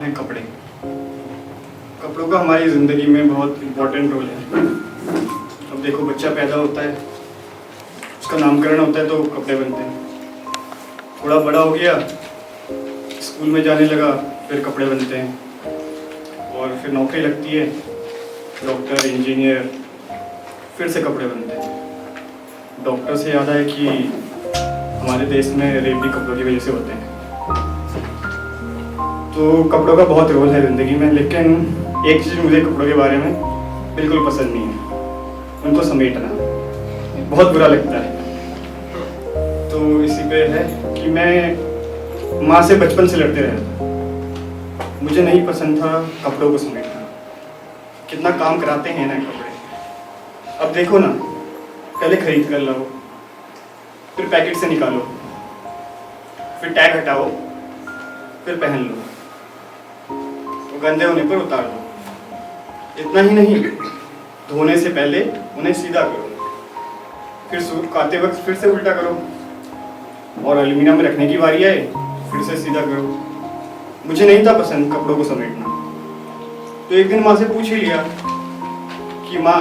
हैं कपड़े। कपड़ों का हमारी ज़िंदगी में बहुत इम्पोर्टेंट रोल है। अब देखो, बच्चा पैदा होता है, उसका नामकरण होता है तो कपड़े बनते हैं। थोड़ा बड़ा हो गया, स्कूल में जाने लगा, फिर कपड़े बनते हैं। और फिर नौकरी लगती है, डॉक्टर, इंजीनियर, फिर से कपड़े बनते हैं। डॉक्टर से याद है कि हमारे देश में रेप भी कपड़ों की वजह से होते हैं। तो कपड़ों का बहुत रोल है ज़िंदगी में, लेकिन एक चीज़ मुझे कपड़ों के बारे में बिल्कुल पसंद नहीं है, उनको समेटना बहुत बुरा लगता है। तो इसी पे है कि मैं माँ से बचपन से लड़ते रहा था। मुझे नहीं पसंद था कपड़ों को समेटना। कितना काम कराते हैं ना कपड़े। अब देखो ना, पहले खरीद कर लाओ, फिर पैकेट से निकालो, फिर टैग हटाओ, फिर पहन लो, तो गंदे होने पर उतार दो। इतना ही नहीं, धोने से पहले उन्हें सीधा करो, फिर सुखाते वक्त फिर से उल्टा करो, और अलमीरा में रखने की बारी आए फिर से सीधा करो। मुझे नहीं था पसंद कपड़ों को समेटना। तो एक दिन माँ से पूछ ही लिया कि माँ,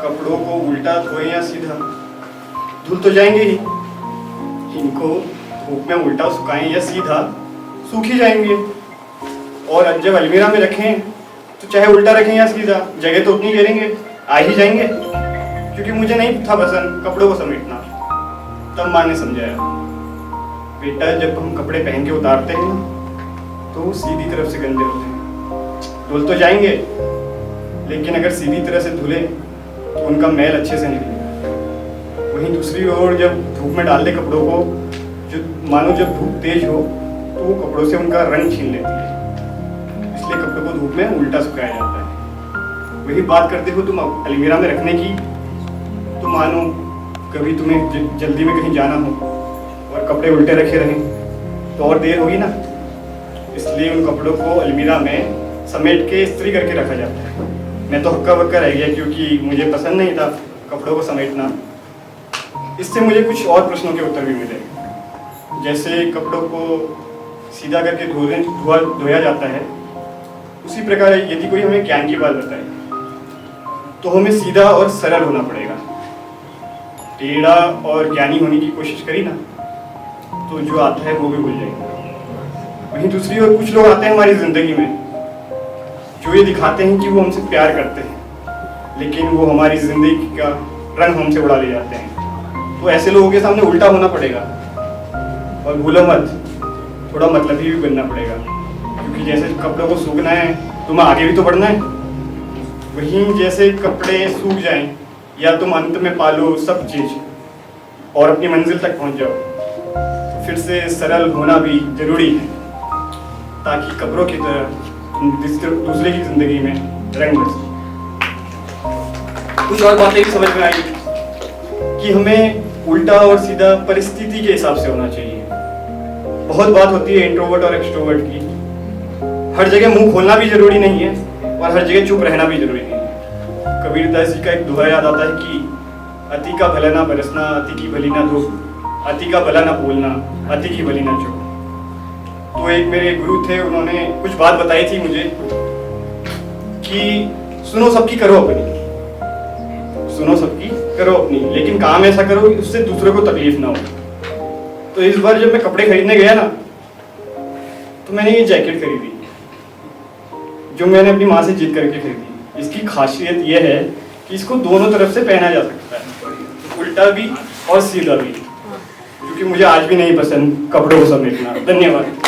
कपड़ों को उल्टा धोए या सीधा? धुल तो जाएंगे ही, इनको धूप में उल्टा सुखाएं या सीधा, सूख ही जाएंगे। और जब अलमीरा में रखें तो चाहे उल्टा रखें या सीधा, जगह तो उतनी घेरेंगे, आ ही जाएंगे। क्योंकि मुझे नहीं था पसंद कपड़ों को समेटना। तब माँ ने समझाया, बेटा, जब हम कपड़े पहन के उतारते हैं तो वो सीधी तरफ से गंदे होते हैं। धुल तो जाएंगे, लेकिन अगर सीधी तरह से धुले तो उनका मैल अच्छे से निकलेगा। वहीं दूसरी ओर जब धूप में डाल दे कपड़ों को, जो मानो जब धूप तेज हो तो वो कपड़ों से उनका रंग छीन लेती है। इसलिए कपड़ों को धूप में उल्टा सुखाया जाता है। वही बात करते हो तुम अलमीरा में रखने की, तो मानो कभी तुम्हें जल्दी में कहीं जाना हो और कपड़े उल्टे रखे रहें तो और देर होगी ना। इसलिए उन कपड़ों को अलमीरा में समेट के इस्त्री करके रखा जाता है। मैं तो हक्का बक्का रह गया क्योंकि मुझे पसंद नहीं था कपड़ों को समेटना। इससे मुझे कुछ और प्रश्नों के उत्तर भी मिले, जैसे कपड़ों को सीधा करके धोया जाता है, उसी प्रकार यदि कोई हमें ज्ञान की बात बताए तो हमें सीधा और सरल होना पड़ेगा। टेढ़ा और ज्ञानी होने की कोशिश करी ना तो जो आता है वो भी भूल जाएंगे। वहीं दूसरी ओर कुछ लोग आते हैं हमारी जिंदगी में जो ये दिखाते हैं कि वो हमसे प्यार करते हैं, लेकिन वो हमारी जिंदगी का रंग हमसे उड़ा ले जाते हैं। तो ऐसे लोगों के सामने उल्टा होना पड़ेगा। और भूलो मत, थोड़ा मतलबी भी बनना पड़ेगा, क्योंकि जैसे कपड़ों को सूखना है तुम्हें आगे भी तो बढ़ना है। वहीं जैसे कपड़े सूख जाएं या तुम अंत में पालो सब चीज और अपनी मंजिल तक पहुंच जाओ, तो फिर से सरल होना भी जरूरी है, ताकि कपड़ों की तरह दूसरे की जिंदगी में रंग बरसे। कुछ और बातें भी समझ में आई कि हमें उल्टा और सीधा परिस्थिति के हिसाब से होना चाहिए। बहुत बात होती है इंट्रोवर्ट और एक्सट्रोवर्ट की। हर जगह मुंह खोलना भी जरूरी नहीं है और हर जगह चुप रहना भी जरूरी नहीं है। कबीरदास जी का एक दोहा याद आता है कि अति का भला ना बरसना, अति की भली ना धूप, अति का भला ना बोलना, अति की भली ना चुप। तो एक मेरे गुरु थे, उन्होंने कुछ बात बताई थी मुझे कि सुनो सबकी करो अपनी, सुनो सबकी करो अपनी, लेकिन काम ऐसा करो उससे दूसरों को तकलीफ ना हो। तो इस बार जब मैं कपड़े खरीदने गया ना, तो मैंने ये जैकेट खरीदी जो मैंने अपनी माँ से जीत करके खरीदी। इसकी खासियत यह है कि इसको दोनों तरफ से पहना जा सकता है, उल्टा भी और सीधा भी, क्योंकि मुझे आज भी नहीं पसंद कपड़ों को समेटना। धन्यवाद।